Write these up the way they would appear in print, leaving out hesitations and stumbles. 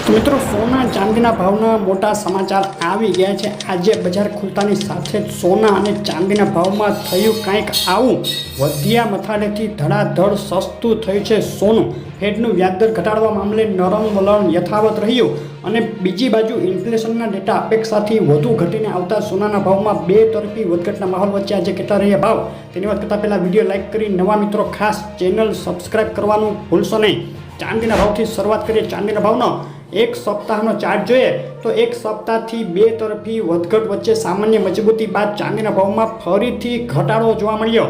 તો મિત્રો સોના ચાંદીના ભાવના મોટા સમાચાર આવી ગયા છે। આજે બજાર ખુલતાની સાથે જ સોના અને ચાંદીના ભાવમાં થયું કંઈક આવું। વધ્યા મથાળેથી ધડાધડ સસ્તું થયું છે સોનું। ફેડનું વ્યાજદર ઘટાડવા મામલે નરમ વલણ યથાવત રહ્યું અને બીજી બાજુ ઇન્ફ્લેશનના ડેટા અપેક્ષાથી વધુ ઘટીને આવતા સોનાના ભાવમાં બે તરફી વધઘટના માહોલ વચ્ચે આજે કેટલા રહ્યા ભાવ તેની વાત કરતાં પહેલાં વિડીયો લાઇક કરી નવા મિત્રો ખાસ ચેનલ સબસ્ક્રાઈબ કરવાનું ભૂલશો નહીં। ચાંદીના ભાવથી શરૂઆત કરીએ। ચાંદીના ભાવનો એક સપ્તાહનો ચાર્ટ જોઈએ તો એક સપ્તાહથી બે તરફી વધઘટ વચ્ચે સામાન્ય મજબૂતી બાદ ચાંદીના ભાવમાં ફરીથી ઘટાડો જોવા મળ્યો।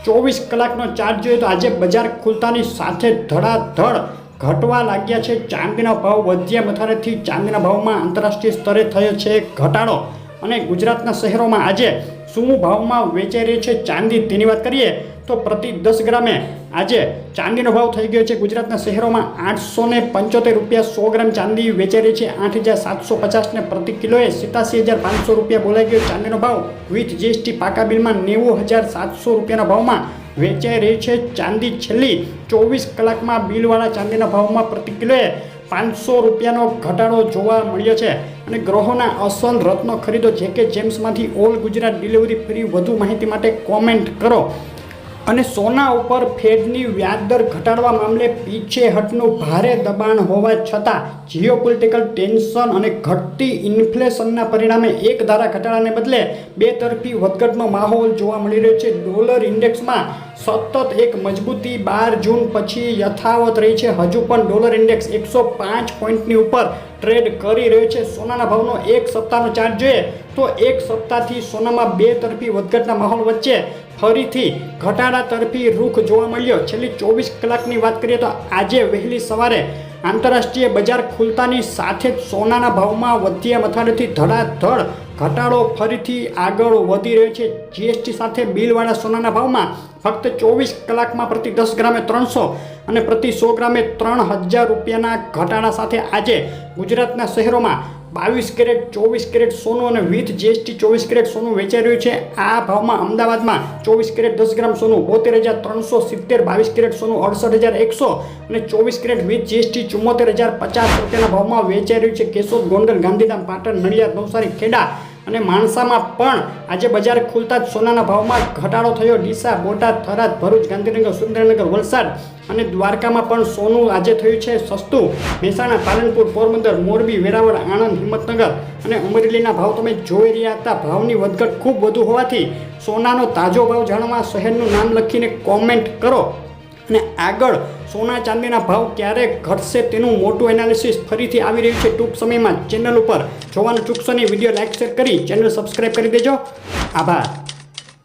24 કલાકનો ચાર્ટ જોઈએ તો આજે બજાર ખુલતાની સાથે ધડાધડ ઘટવા લાગ્યા છે। ચાંદીના ભાવ વધ્યા મથાળેથી ચાંદીના ભાવમાં આંતરરાષ્ટ્રીય સ્તરે થયો છે ઘટાડો અને ગુજરાતના શહેરોમાં આજે શું ભાવમાં વેચાઈ રહી છે ચાંદી તેની વાત કરીએ તો પ્રતિ 10 ગ્રામે આજે ચાંદીનો ભાવ થઈ ગયો છે ગુજરાતના શહેરોમાં 875 રૂપિયા 100 ગ્રામ ચાંદી વેચાઈ રહી છે। 8750 ને પ્રતિ કિલોએ 87,500 રૂપિયા બોલાઈ ગયો ચાંદીનો ભાવ વિથ જીએસટી પાકા બિલમાં 90,700 રૂપિયાના ભાવમાં વેચાઈ રહી છે ચાંદી। છેલ્લી 24 કલાકમાં બિલવાળા ચાંદીના ભાવમાં પ્રતિ કિલોએ 500 રૂપિયાનો ઘટાડો જોવા મળ્યો છે અને ગ્રહોના અસલ રત્નો ખરીદો જેકે જેમ્સમાંથી ઓલ ગુજરાત ડિલિવરી ફ્રી। વધુ માહિતી માટે કોમેન્ટ કરો। અને સોના ઉપર ફેડની વ્યાજદર ઘટાડવા મામલે પીછેહટનું ભારે દબાણ હોવા છતાં જીઓપોલિટિકલ ટેન્શન અને ઘટતી ઇન્ફ્લેશનના પરિણામે એક ધારા ઘટાડાને બદલે બે તરફી વધઘટનો માહોલ જોવા મળી રહ્યો છે। ડોલર ઇન્ડેક્સમાં સતત એક મજબૂતી 12 જૂન પછી યથાવત રહી છે। હજુ પણ ડોલર ઇન્ડેક્સ 105 પોઈન્ટની ઉપર ટ્રેડ કરી રહ્યો છે। સોનાના ભાવનો એક સપ્તાહનો ચાર્ટ જોઈએ તો એક સપ્તાહથી સોનામાં બે તરફી વધઘટના માહોલ વચ્ચે ફરીથી ઘટાડા તરફી રૂખ જોવા મળ્યો। છેલ્લી 24 કલાકની વાત કરીએ તો આજે વહેલી સવારે આંતરરાષ્ટ્રીય બજાર ખુલતાની સાથે જ સોનાના ભાવમાં વધ્યા મથાળેથી ધડાધડ ઘટાડો ફરીથી આગળ વધી રહ્યો છે। જીએસટી સાથે બિલવાળા સોનાના ભાવમાં ફક્ત 24 કલાકમાં પ્રતિ 10 ગ્રામે 300 અને પ્રતિ 100 ગ્રામે 3000 રૂપિયાના ઘટાડા સાથે આજે ગુજરાતના શહેરોમાં 22 કેરેટ 24 કેરેટ સોનું અને વિથ જીએસટી 24 કેરેટ સોનું વેચાઈ રહ્યું છે। આ ભાવમાં અમદાવાદમાં 24 કેરેટ 10 ગ્રામ સોનું 72,370, 22 કેરેટ સોનું 68,100 અને 24 કેરેટ વિથ જીએસટી 74,050 રૂપિયાના ભાવમાં વેચાઈ રહ્યું છે। કેશોદ, ગોંડલ, ગાંધીધામ, પાટણ, નડિયાદ, નવસારી, ખેડા અને માણસામાં પણ આજે બજાર ખુલતા જ સોનાના ભાવમાં ઘટાડો થયો। ડીસા, બોટાદ, થરાદ, ભરૂચ, ગાંધીનગર, સુરેન્દ્રનગર, વલસાડ અને દ્વારકામાં પણ સોનું આજે થયું છે સસ્તું। મહેસાણા, પાલનપુર, પોરબંદર, મોરબી, વેરાવળ, આણંદ, હિંમતનગર અને અમરેલીના ભાવ તમે જોઈ રહ્યા હતા। ભાવની વધઘટ ખૂબ વધુ હોવાથી સોનાનો તાજો ભાવ જાણવા શહેરનું નામ લખીને કોમેન્ટ કરો અને આગળ સોના ચાંદીના ભાવ ક્યારે ઘટશે તેનું મોટું એનાલિસિસ ફરીથી આવી રહ્યું છે ટૂંક સમયમાં ચેનલ ઉપર જોવાનું ચૂકશો નહીં। વિડીયો લાઇક શેર કરી ચેનલ સબસ્ક્રાઈબ કરી દેજો। આભાર।